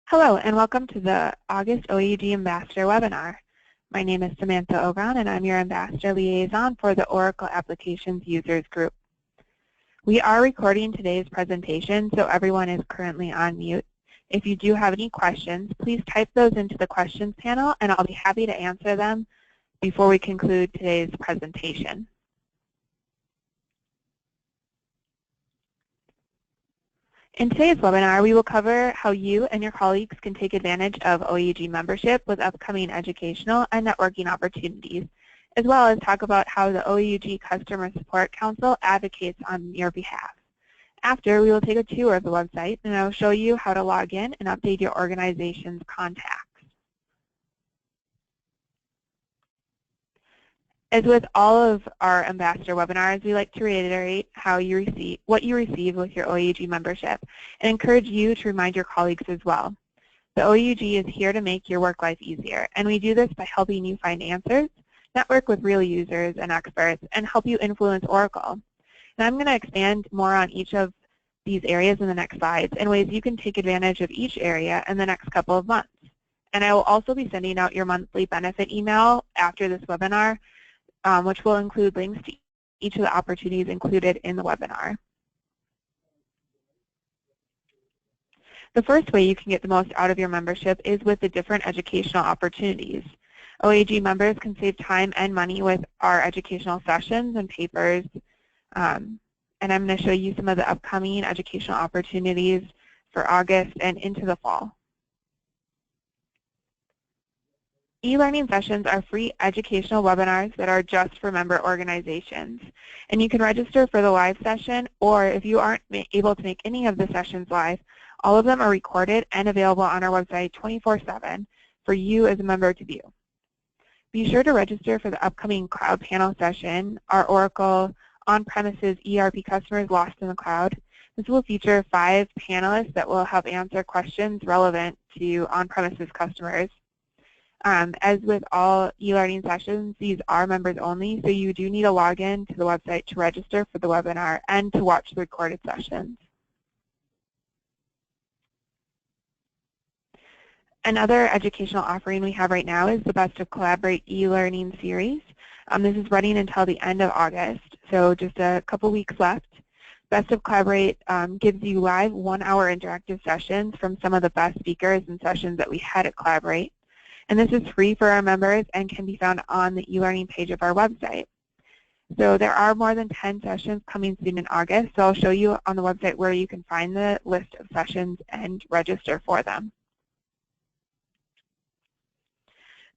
Hello and welcome to the August OAUG Ambassador webinar. My name is Samantha Ogron and I'm your Ambassador Liaison for the Oracle Applications Users Group. We are recording today's presentation, so everyone is currently on mute. If you do have any questions, please type those into the questions panel and I'll be happy to answer them before we conclude today's presentation. In today's webinar, we will cover how you and your colleagues can take advantage of OAUG membership with upcoming educational and networking opportunities, as well as talk about how the OAUG Customer Support Council advocates on your behalf. After, we will take a tour of the website, and I will show you how to log in and update your organization's contacts. As with all of our Ambassador webinars, we like to reiterate what you receive with your OAUG membership and encourage you to remind your colleagues as well. The OAUG is here to make your work life easier, and we do this by helping you find answers, network with real users and experts, and help you influence Oracle. And I'm going to expand more on each of these areas in the next slides and ways you can take advantage of each area in the next couple of months. And I will also be sending out your monthly benefit email after this webinar, which will include links to each of the opportunities included in the webinar. The first way you can get the most out of your membership is with the different educational opportunities. OAUG members can save time and money with our educational sessions and papers, and I'm going to show you some of the upcoming educational opportunities for August and into the fall. E-learning sessions are free educational webinars that are just for member organizations. And you can register for the live session, or if you aren't able to make any of the sessions live, all of them are recorded and available on our website 24/7 for you as a member to view. Be sure to register for the upcoming cloud panel session, our Oracle on-premises ERP customers lost in the cloud. This will feature 5 panelists that will help answer questions relevant to on-premises customers. As with all e-learning sessions, these are members only, so you do need a login to the website to register for the webinar and to watch the recorded sessions. Another educational offering we have right now is the Best of Collaborate e-learning series. This is running until the end of August, so just a couple weeks left. Best of Collaborate gives you live 1-hour interactive sessions from some of the best speakers and sessions that we had at Collaborate. And this is free for our members and can be found on the e-learning page of our website. So there are more than 10 sessions coming soon in August, so I'll show you on the website where you can find the list of sessions and register for them.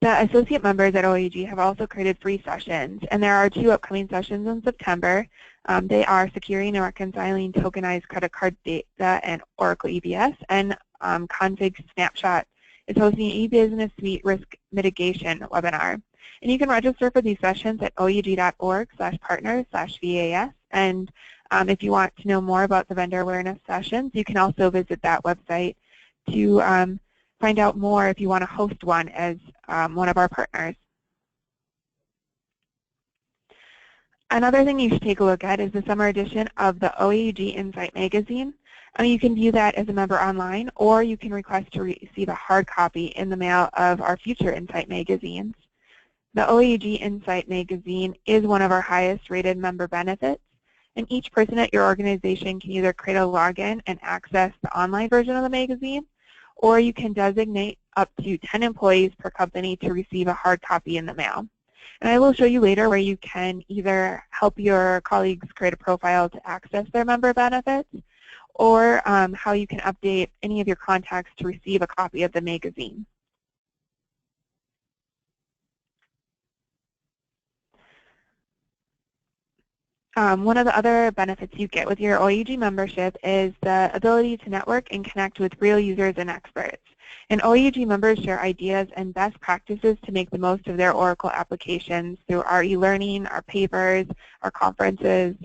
The associate members at OAUG have also created free sessions, and there are 2 upcoming sessions in September. They are Securing and Reconciling Tokenized Credit Card Data and Oracle EBS, and Config Snapshot is hosting an e-business suite risk mitigation webinar. And you can register for these sessions at oug.org/partners/VAS. And if you want to know more about the vendor awareness sessions, you can also visit that website to find out more if you want to host one as one of our partners. Another thing you should take a look at is the summer edition of the OEG Insight magazine. You can view that as a member online, or you can request to receive a hard copy in the mail of our future Insight magazines. The OAUG Insight magazine is one of our highest rated member benefits, and each person at your organization can either create a login and access the online version of the magazine, or you can designate up to 10 employees per company to receive a hard copy in the mail. And I will show you later where you can either help your colleagues create a profile to access their member benefits, or how you can update any of your contacts to receive a copy of the magazine. One of the other benefits you get with your OAUG membership is the ability to network and connect with real users and experts. And OAUG members share ideas and best practices to make the most of their Oracle applications through our e-learning, our papers, our conferences.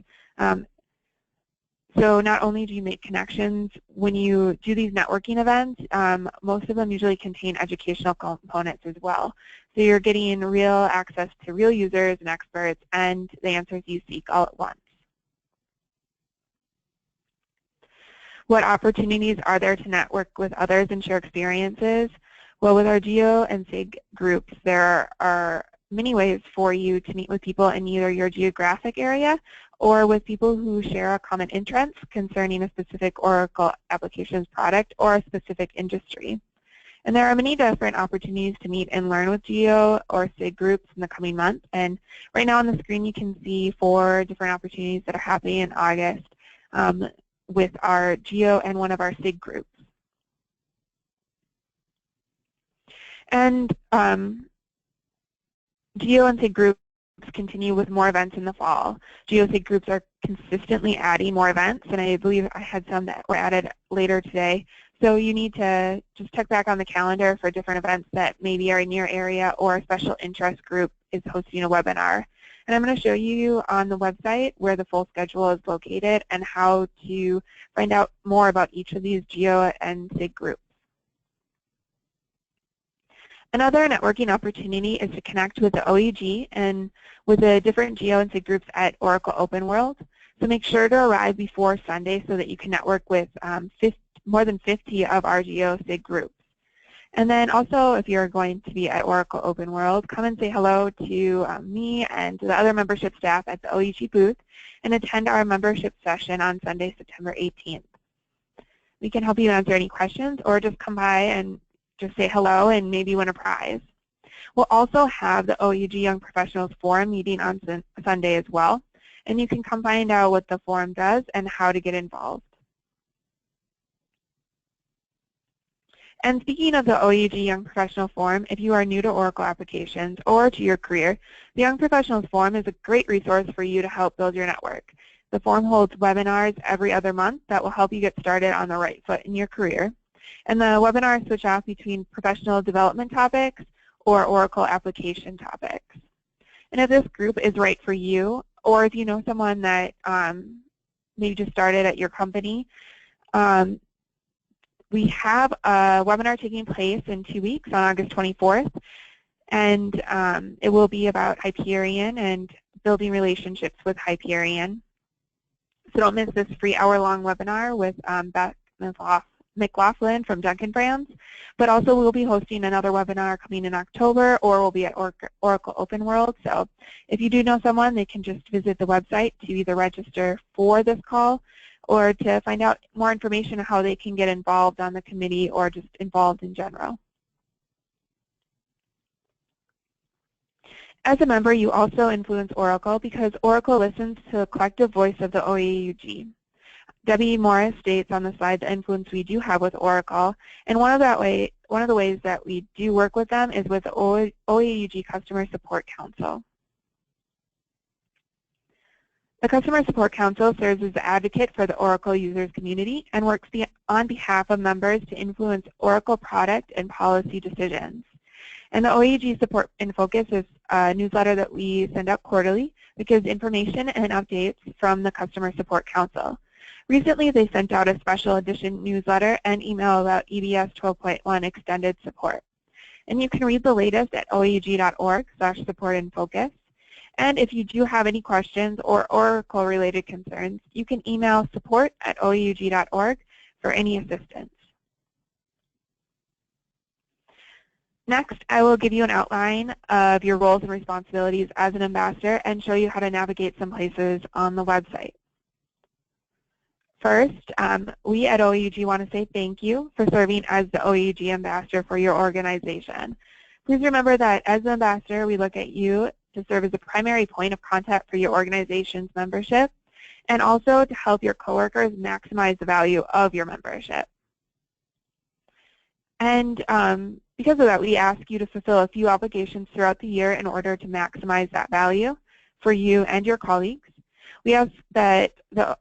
So not only do you make connections when you do these networking events, most of them usually contain educational components as well. So you're getting real access to real users and experts and the answers you seek all at once. What opportunities are there to network with others and share experiences? Well, with our GEO and SIG groups, there are many ways for you to meet with people in either your geographic area or with people who share a common interest concerning a specific Oracle applications product or a specific industry. And there are many different opportunities to meet and learn with GEO or SIG groups in the coming months. And right now on the screen you can see 4 different opportunities that are happening in August with our GEO and one of our SIG groups. And GEO and SIG groups continue with more events in the fall. GEO SIG groups are consistently adding more events, and I believe I had some that were added later today. So you need to just check back on the calendar for different events that maybe are in your area or a special interest group is hosting a webinar. And I'm going to show you on the website where the full schedule is located and how to find out more about each of these GEO and SIG groups. Another networking opportunity is to connect with the OEG and with the different GEO and SIG groups at Oracle Open World. So make sure to arrive before Sunday so that you can network with more than 50 of our GEO SIG groups. And then also, if you're going to be at Oracle Open World, come and say hello to me and to the other membership staff at the OEG booth and attend our membership session on Sunday, September 18th. We can help you answer any questions or just come by and just say hello and maybe win a prize. We'll also have the OAUG Young Professionals Forum meeting on Sunday as well, and you can come find out what the forum does and how to get involved. And speaking of the OAUG Young Professional Forum, if you are new to Oracle applications or to your career, the Young Professionals Forum is a great resource for you to help build your network. The forum holds webinars every other month that will help you get started on the right foot in your career. And the webinars switch off between professional development topics or Oracle application topics. And if this group is right for you, or if you know someone that maybe just started at your company, we have a webinar taking place in 2 weeks on August 24th, and it will be about Hyperion and building relationships with Hyperion. So don't miss this free hour-long webinar with Beth McLaughlin from Duncan Brands, but also we'll be hosting another webinar coming in October, or we'll be at Oracle Open World. So if you do know someone, they can just visit the website to either register for this call or to find out more information on how they can get involved on the committee or just involved in general. As a member, you also influence Oracle because Oracle listens to the collective voice of the OAUG. Debbie Morris states on the slide the influence we do have with Oracle, and one of the ways that we do work with them is with the OAUG Customer Support Council. The Customer Support Council serves as the advocate for the Oracle users community and works on behalf of members to influence Oracle product and policy decisions. And the OEG Support in Focus is a newsletter that we send out quarterly that gives information and updates from the Customer Support Council. Recently, they sent out a special edition newsletter and email about EBS 12.1 extended support. And you can read the latest at oaug.org/supportinfocus. And if you do have any questions or Oracle-related concerns, you can email support@oaug.org for any assistance. Next, I will give you an outline of your roles and responsibilities as an ambassador and show you how to navigate some places on the website. First, we at OAUG want to say thank you for serving as the OAUG ambassador for your organization. Please remember that as an ambassador, we look at you to serve as a primary point of contact for your organization's membership and also to help your coworkers maximize the value of your membership. And because of that, we ask you to fulfill a few obligations throughout the year in order to maximize that value for you and your colleagues. We ask that the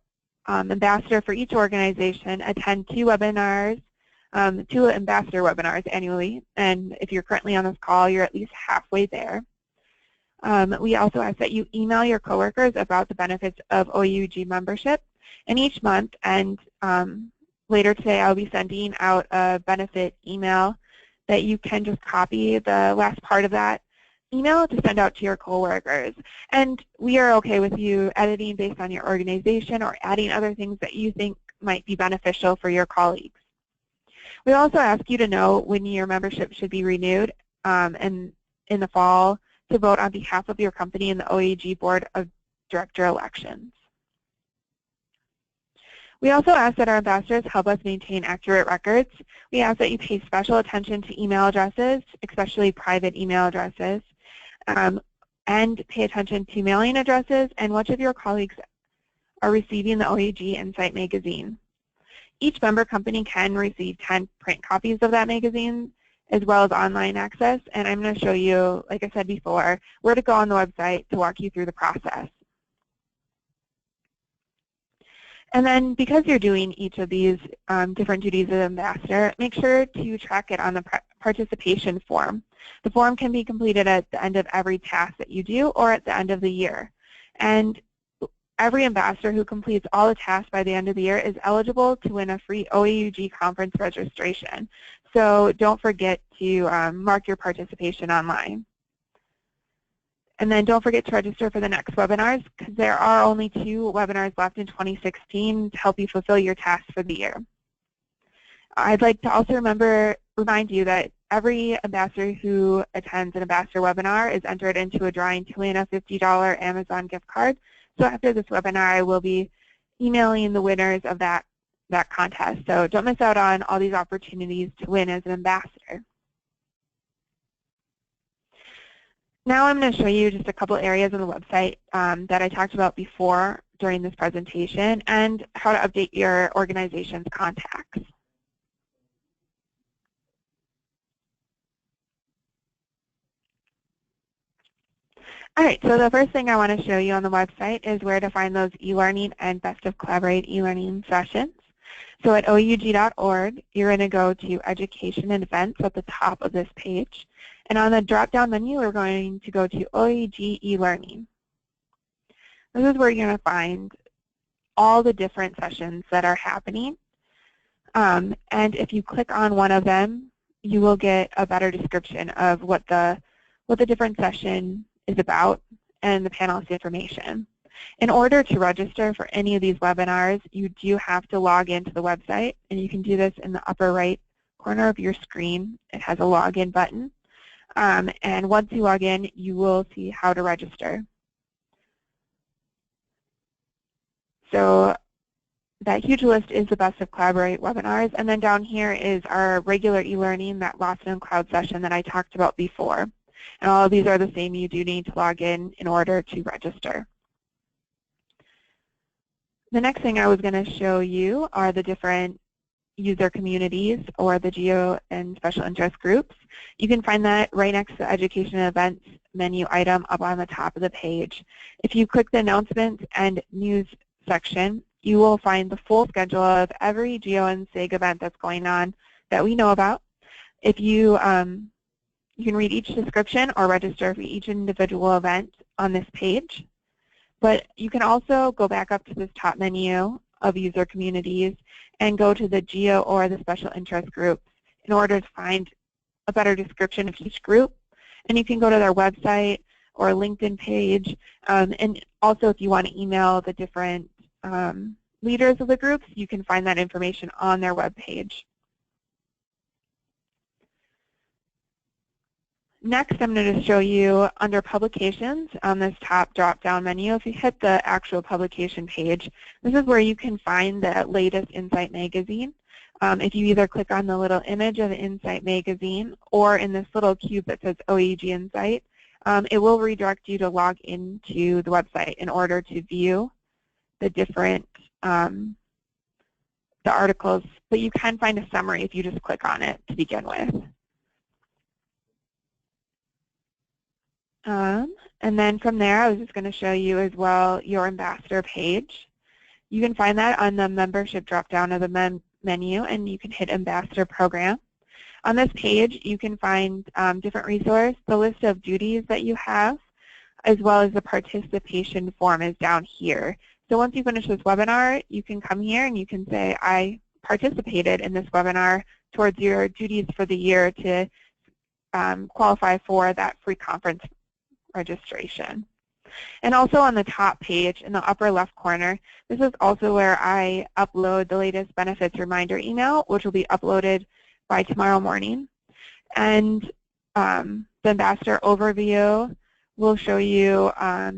ambassador for each organization attend 2 ambassador webinars annually, and if you're currently on this call, you're at least halfway there. We also ask that you email your coworkers about the benefits of OAUG membership, and each month, and later today I'll be sending out a benefit email that you can just copy the last part of that email to send out to your coworkers. And we are okay with you editing based on your organization or adding other things that you think might be beneficial for your colleagues. We also ask you to know when your membership should be renewed and in the fall to vote on behalf of your company in the OAUG Board of Director elections. We also ask that our ambassadors help us maintain accurate records. We ask that you pay special attention to email addresses, especially private email addresses, and pay attention to mailing addresses and which of your colleagues are receiving the OEG Insight magazine. Each member company can receive 10 print copies of that magazine as well as online access, and I'm going to show you, like I said before, where to go on the website to walk you through the process. And then because you're doing each of these different duties as ambassador, make sure to track it on the participation form. The form can be completed at the end of every task that you do or at the end of the year. And every ambassador who completes all the tasks by the end of the year is eligible to win a free OAUG conference registration. So don't forget to mark your participation online. And then don't forget to register for the next webinars because there are only 2 webinars left in 2016 to help you fulfill your tasks for the year. I'd like to also remind you that every ambassador who attends an ambassador webinar is entered into a drawing to win a $50 Amazon gift card. So after this webinar, I will be emailing the winners of that contest. So don't miss out on all these opportunities to win as an ambassador. Now I'm going to show you just a couple areas on the website that I talked about before during this presentation and how to update your organization's contacts. All right, so the first thing I want to show you on the website is where to find those e-learning and Best of Collaborate e-learning sessions. So at OAUG.org, you're going to go to Education and Events at the top of this page. And on the drop-down menu, we're going to go to OEG eLearning. This is where you're going to find all the different sessions that are happening. And if you click on one of them, you will get a better description of what the different session is about and the panelist information. In order to register for any of these webinars, you do have to log into the website, and you can do this in the upper right corner of your screen. It has a login button. And once you log in, you will see how to register. So that huge list is the Best of Collaborate webinars, and then down here is our regular e-learning, that Lawson and Cloud session that I talked about before. And all of these are the same. You do need to log in order to register. The next thing I was going to show you are the different user communities or the geo and special interest groups. You can find that right next to the Education and Events menu item up on the top of the page. If you click the Announcements and News section, you will find the full schedule of every geo and SIG event that's going on that we know about. If you can read each description or register for each individual event on this page. But you can also go back up to this top menu of user communities and go to the geo or the special interest groups in order to find a better description of each group. And you can go to their website or LinkedIn page. And also if you want to email the different leaders of the groups, you can find that information on their web page. Next, I'm going to show you under Publications on this top drop-down menu. If you hit the actual publication page, this is where you can find the latest Insight magazine. If you either click on the little image of the Insight magazine or in this little cube that says OEG Insight, it will redirect you to log into the website in order to view the different the articles. But you can find a summary if you just click on it to begin with. And then from there, I was just going to show you as well your ambassador page. You can find that on the membership drop-down of the menu, and you can hit Ambassador Program. On this page, you can find different resources, the list of duties that you have, as well as the participation form is down here. So once you finish this webinar, you can come here and you can say, I participated in this webinar towards your duties for the year to qualify for that free conference registration. And also on the top page in the upper left corner, this is also where I upload the latest benefits reminder email, which will be uploaded by tomorrow morning. And the Ambassador overview will show you a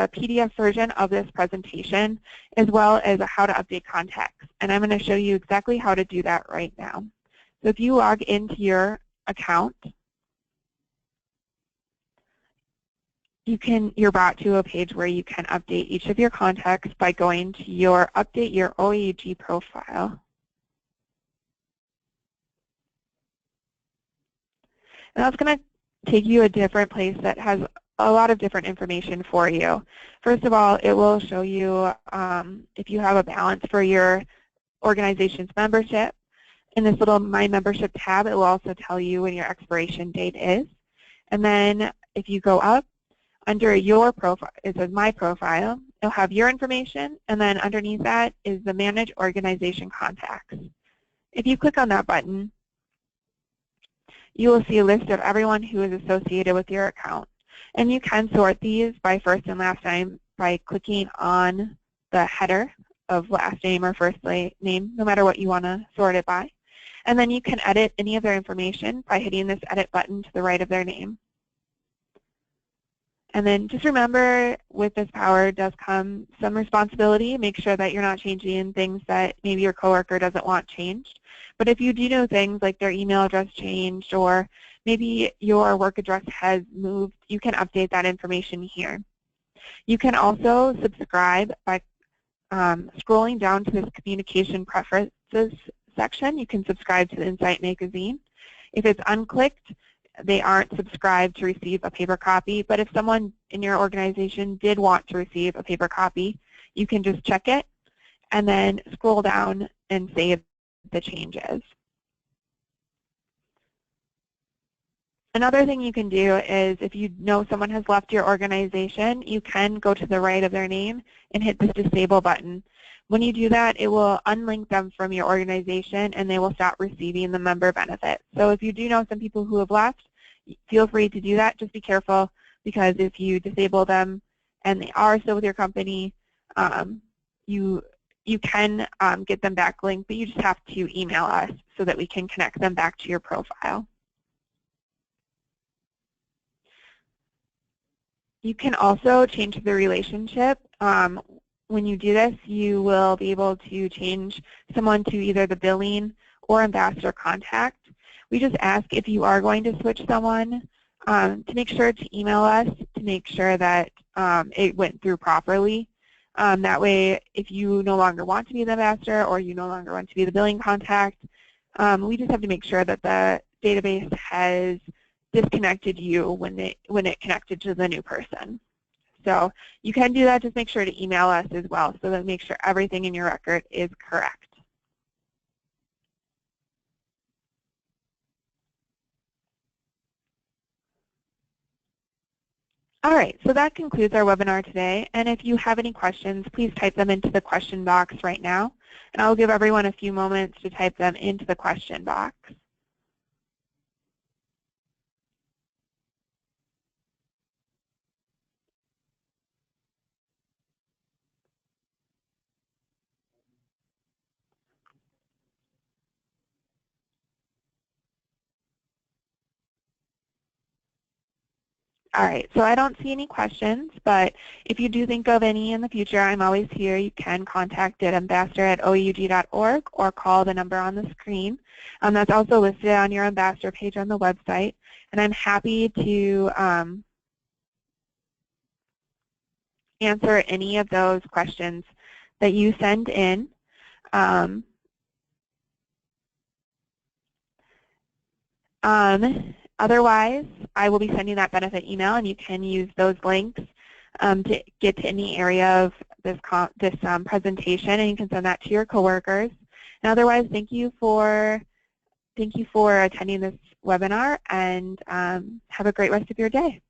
PDF version of this presentation, as well as how to update contacts. And I'm going to show you exactly how to do that right now. So if you log into your account, you're brought to a page where you can update each of your contacts by going to your Update Your OAUG Profile. And that's going to take you a different place that has a lot of different information for you. First of all, it will show you if you have a balance for your organization's membership. In this little My Membership tab, it will also tell you when your expiration date is. And then if you go up, under your profile, it says My Profile. It'll have your information, and then underneath that is the Manage Organization Contacts. If you click on that button, you will see a list of everyone who is associated with your account. And you can sort these by first and last name by clicking on the header of last name or first name, no matter what you want to sort it by. And then you can edit any of their information by hitting this Edit button to the right of their name. And then just remember, with this power does come some responsibility. Make sure that you're not changing things that maybe your coworker doesn't want changed. But if you do know things like their email address changed or maybe your work address has moved, you can update that information here. You can also subscribe by scrolling down to this Communication Preferences section. You can subscribe to the Insight magazine. If it's unclicked, they aren't subscribed to receive a paper copy, but if someone in your organization did want to receive a paper copy, you can just check it and then scroll down and save the changes. Another thing you can do is if you know someone has left your organization, you can go to the right of their name and hit this Disable button. When you do that, it will unlink them from your organization and they will stop receiving the member benefit. So if you do know some people who have left, feel free to do that. Just be careful, because if you disable them and they are still with your company, you can get them back linked, but you just have to email us so that we can connect them back to your profile. You can also change the relationship. When you do this, you will be able to change someone to either the billing or ambassador contact. We just ask if you are going to switch someone to make sure to email us to make sure that it went through properly. That way, if you no longer want to be the ambassador or you no longer want to be the billing contact, we just have to make sure that the database has disconnected you when it connected to the new person. So you can do that. Just make sure to email us as well so that make sure everything in your record is correct. All right, so that concludes our webinar today. And if you have any questions, please type them into the question box right now. And I'll give everyone a few moments to type them into the question box. All right, so I don't see any questions, but if you do think of any in the future, I'm always here. You can contact ambassador@oeug.org or call the number on the screen. That's also listed on your ambassador page on the website, and I'm happy to answer any of those questions that you send in. Otherwise, I will be sending that benefit email, and you can use those links to get to any area of this presentation, and you can send that to your coworkers. And otherwise, thank you for attending this webinar, and have a great rest of your day.